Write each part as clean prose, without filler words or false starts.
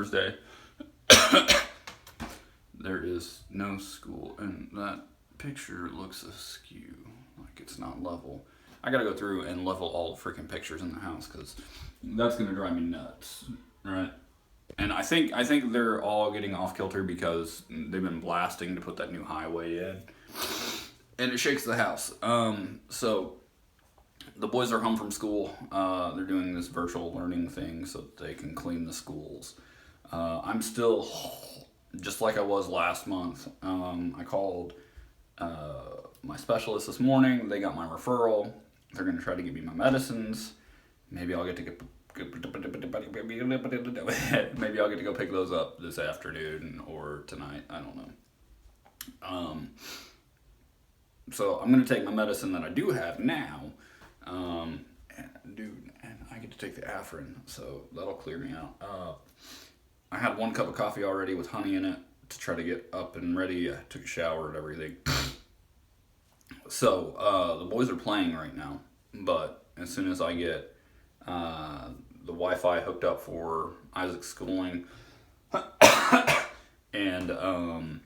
Thursday. There is no school, and that picture looks askew, like it's not level. I gotta go through and level all the freaking pictures in the house because that's gonna drive me nuts, right? And I think they're all getting off kilter because they've been blasting to put that new highway in, and it shakes the house. So the boys are home from school. They're doing this virtual learning thing so that they can clean the schools. I'm still just like I was last month. I called my specialist this morning. They got my referral. They're going to try to give me my medicines. Maybe I'll get to maybe I'll get to go pick those up this afternoon or tonight. I don't know. So I'm going to take my medicine that I do have now. And I get to take the Afrin, so that'll clear me out. I had 1 cup of coffee already with honey in it to try to get up and ready. I took a shower and everything. So the boys are playing right now, but as soon as I get the Wi-Fi hooked up for Isaac's schooling and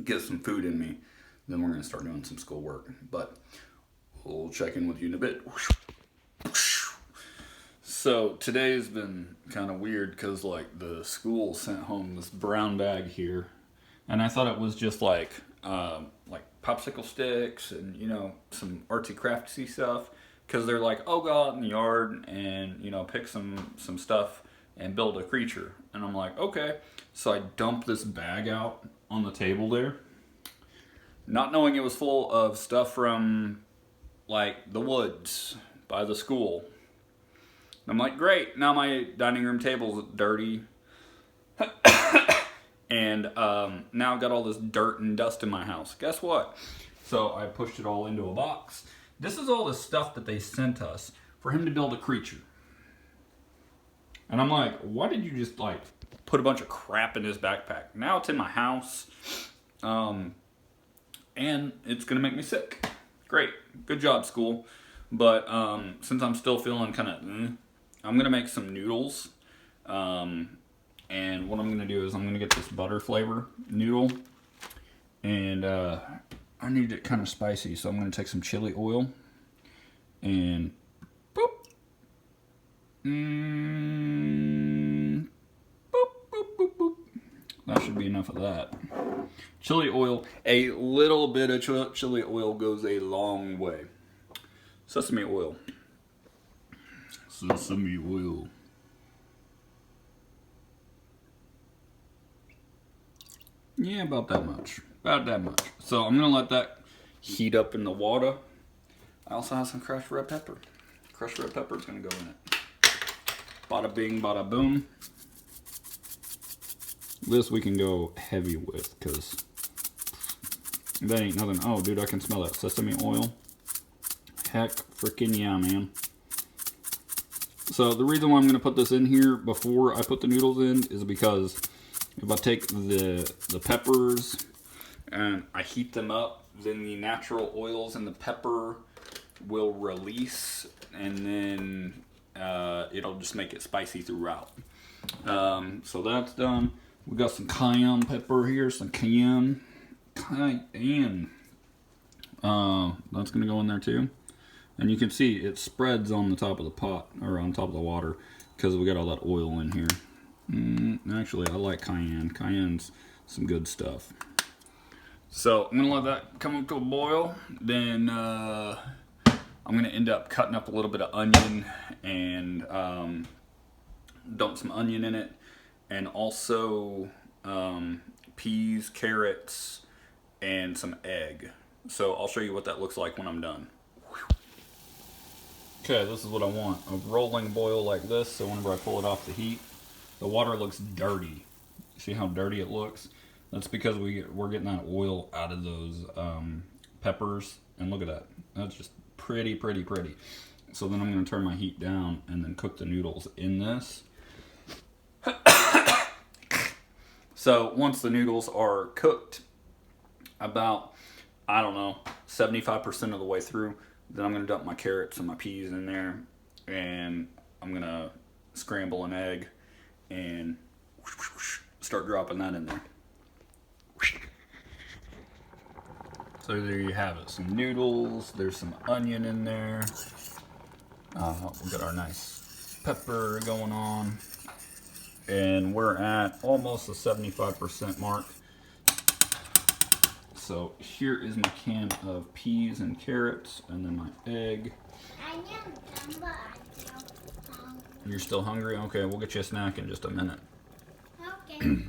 get some food in me, then we're going to start doing some schoolwork. But we'll check in with you in a bit. So today's been kind of weird because like the school sent home this brown bag here, and I thought it was just like popsicle sticks and some artsy craftsy stuff, because they're like, oh, go out in the yard and pick some stuff and build a creature. And I'm like, okay. So I dumped this bag out on the table there, not knowing it was full of stuff from like the woods by the school. I'm like, great, now my dining room table's dirty. And now I've got all this dirt and dust in my house. Guess what? So I pushed it all into a box. This is all the stuff that they sent us for him to build a creature. And I'm like, why did you just like put a bunch of crap in his backpack? Now it's in my house. And it's going to make me sick. Great. Good job, school. But since I'm still feeling kind of I'm going to make some noodles. And what I'm going to do is I'm going to get this butter flavor noodle. And I need it kind of spicy, so I'm going to take some chili oil. And boop. Boop, boop, boop, boop. That should be enough of that. Chili oil. A little bit of chili oil goes a long way. Sesame oil. Sesame oil. Yeah, about that much. About that much. So I'm going to let that heat up in the water. I also have some crushed red pepper. Crushed red pepper is going to go in it. Bada bing, bada boom. This we can go heavy with because that ain't nothing. Oh, dude, I can smell that sesame oil. Heck freaking yeah, man. So the reason why I'm going to put this in here before I put the noodles in is because if I take the peppers and I heat them up, then the natural oils in the pepper will release, and then it'll just make it spicy throughout. So that's done. We got some cayenne pepper here, some cayenne. That's going to go in there too. And you can see it spreads on the top of the pot, or on top of the water, because we got all that oil in here. Actually, I like cayenne. Cayenne's some good stuff. So I'm going to let that come up to a boil. Then I'm going to end up cutting up a little bit of onion and dump some onion in it. And also peas, carrots, and some egg. So I'll show you what that looks like when I'm done. Okay, this is what I want. A rolling boil like this, so whenever I pull it off the heat, the water looks dirty. See how dirty it looks? That's because we're getting that oil out of those peppers. And look at that. That's just pretty, pretty, pretty. So then I'm going to turn my heat down and then cook the noodles in this. So once the noodles are cooked, about, I don't know, 75% of the way through, then I'm going to dump my carrots and my peas in there, and I'm going to scramble an egg and Start dropping that in there. So there you have it. Some noodles. There's some onion in there. We've got our nice pepper going on. And we're at almost the 75% mark. So here is my can of peas and carrots, and then my egg. You're still hungry? Okay, we'll get you a snack in just a minute. Okay.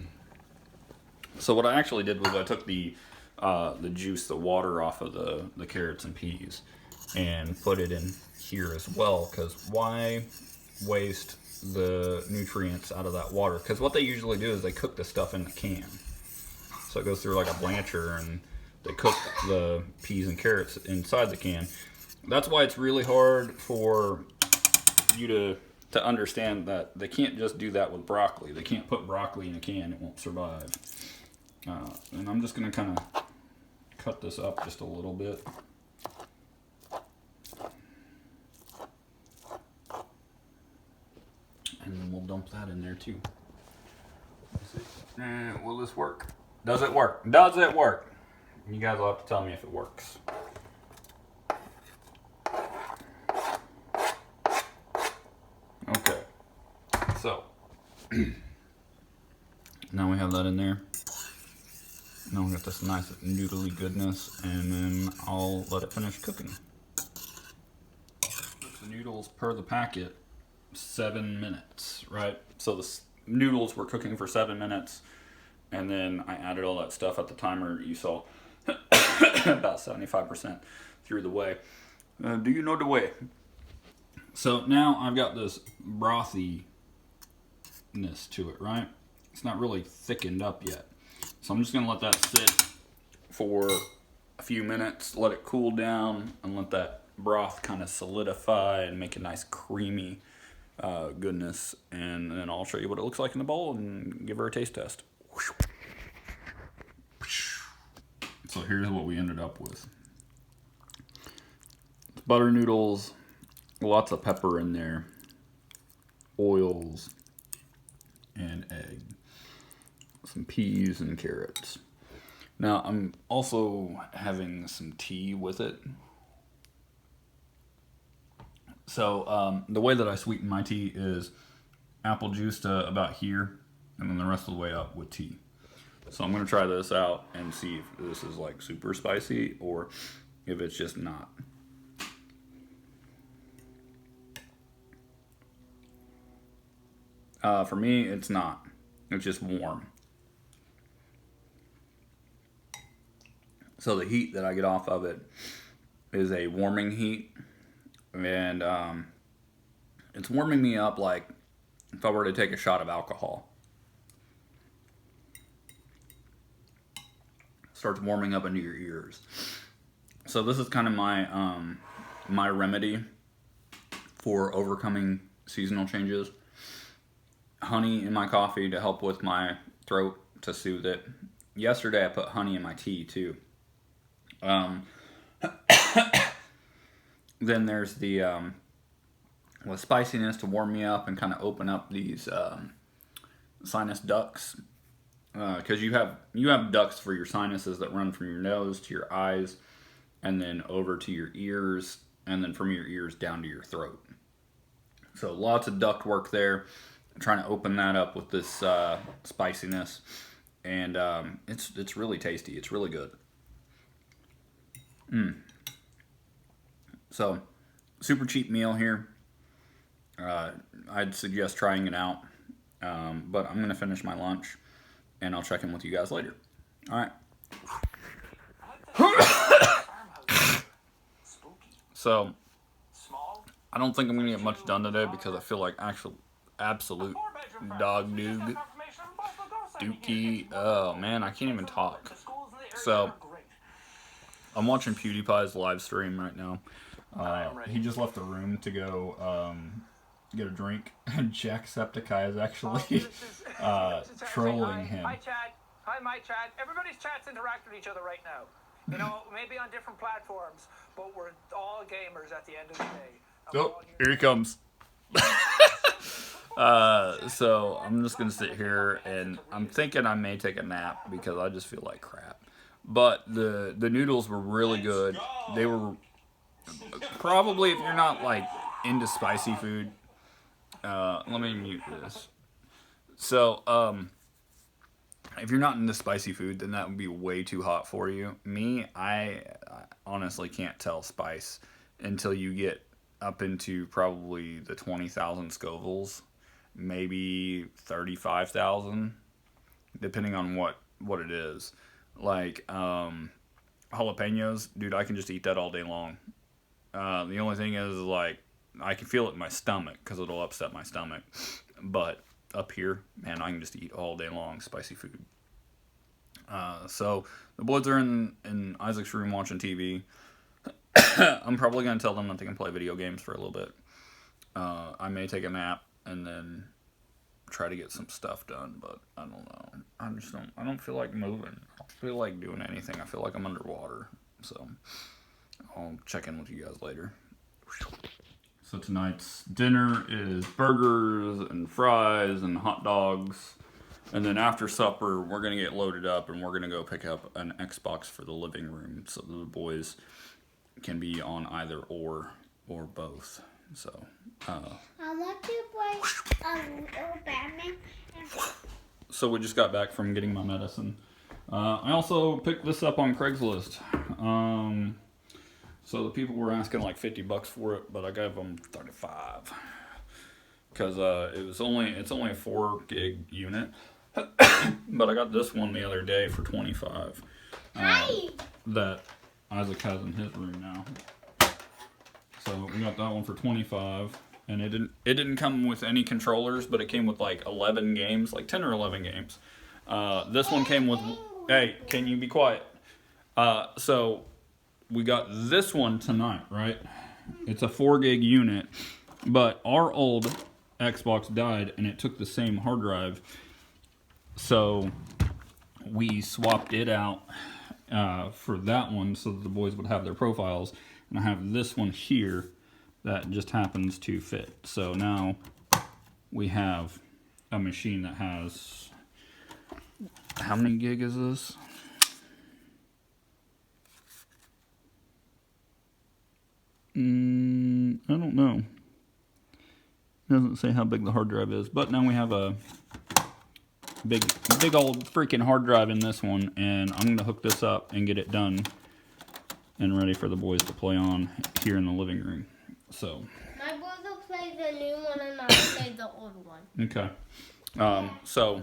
So what I actually did was I took the juice, the water off of the carrots and peas, and put it in here as well. Because why waste the nutrients out of that water? Because what they usually do is they cook the stuff in the can. So it goes through like a blancher, and they cook the peas and carrots inside the can. That's why it's really hard for you to understand that they can't just do that with broccoli. They can't put broccoli in a can, it won't survive. And I'm just going to kind of cut this up just a little bit. And then we'll dump that in there too. Let's see. Will this work? Does it work? Does it work? You guys will have to tell me if it works. Okay. So, now we have that in there. Now we got this nice noodly goodness, and then I'll let it finish cooking. The noodles per the packet, 7 minutes, right? So the noodles were cooking for 7 minutes, and then I added all that stuff at the timer you saw, about 75% through the way. Do you know the way? So now I've got this brothiness to it, right? It's not really thickened up yet. So I'm just going to let that sit for a few minutes, let it cool down, and let that broth kind of solidify and make a nice creamy goodness. And then I'll show you what it looks like in the bowl and give her a taste test. So here's what we ended up with. Butter noodles, lots of pepper in there, oils, and egg. Some peas and carrots. Now I'm also having some tea with it. So the way that I sweeten my tea is apple juice to about here, and then the rest of the way up with tea. So I'm going to try this out and see if this is like super spicy or if it's just not. For me, it's not. It's just warm. So the heat that I get off of it is a warming heat. And it's warming me up like if I were to take a shot of alcohol. Starts warming up into your ears. So this is kind of my my remedy for overcoming seasonal changes. Honey in my coffee to help with my throat, to soothe it. Yesterday I put honey in my tea too. Then there's the spiciness to warm me up and kind of open up these sinus ducts. Because you have ducts for your sinuses that run from your nose to your eyes, and then over to your ears, and then from your ears down to your throat. So lots of duct work there. I'm trying to open that up with this spiciness, and it's really tasty. It's really good. So super cheap meal here. I'd suggest trying it out, but I'm gonna finish my lunch. And I'll check in with you guys later. All right. So, I don't think I'm going to get much done today because I feel like absolute dog dookie. Oh, man, I can't even talk. So, I'm watching PewDiePie's live stream right now. He just left the room to go get a drink, and Jacksepticeye is actually trolling him. Hi, chat. Hi, my chat. Everybody's chats interact with each other right now. You know, maybe on different platforms, but we're all gamers at the end of the day. Oh, here he comes. So I'm just gonna sit here and I'm thinking I may take a nap because I just feel like crap. But the noodles were really good. They were probably, if you're not like into spicy food. Let me mute this. So if you're not into spicy food, then that would be way too hot for you. Me, I honestly can't tell spice until you get up into probably the 20,000 Scovilles, maybe 35,000, depending on what it is. Like jalapenos, dude, I can just eat that all day long. The only thing is, like, I can feel it in my stomach because it'll upset my stomach. But up here, man, I can just eat all day long spicy food. So the boys are in Isaac's room watching TV. I'm probably going to tell them that they can play video games for a little bit. I may take a nap and then try to get some stuff done, but I don't know. I don't feel like moving. I don't feel like doing anything. I feel like I'm underwater. So I'll check in with you guys later. So tonight's dinner is burgers and fries and hot dogs. And then after supper, we're going to get loaded up and we're going to go pick up an Xbox for the living room so the boys can be on either or both. So, I want to play Batman. So we just got back from getting my medicine. I also picked this up on Craigslist. So the people were asking like $50 for it, but I gave them 35 because it's only a 4 gig unit. But I got this one the other day for 25. That Isaac has in his room now. So we got that one for 25, and it didn't come with any controllers, but it came with like 11 games, like 10 or 11 games. This one came with. Hey, can you be quiet? So we got this one tonight, right? It's a 4 gig unit, but our old Xbox died, and it took the same hard drive. So we swapped it out for that one so that the boys would have their profiles. And I have this one here that just happens to fit. So now we have a machine that has... How many gig is this? I don't know. It doesn't say how big the hard drive is, but now we have a big old freaking hard drive in this one, and I'm gonna hook this up and get it done and ready for the boys to play on here in the living room. So My brother plays the new one and I play the old one. okay. So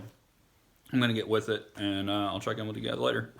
I'm gonna get with it, and I'll check in with you guys later.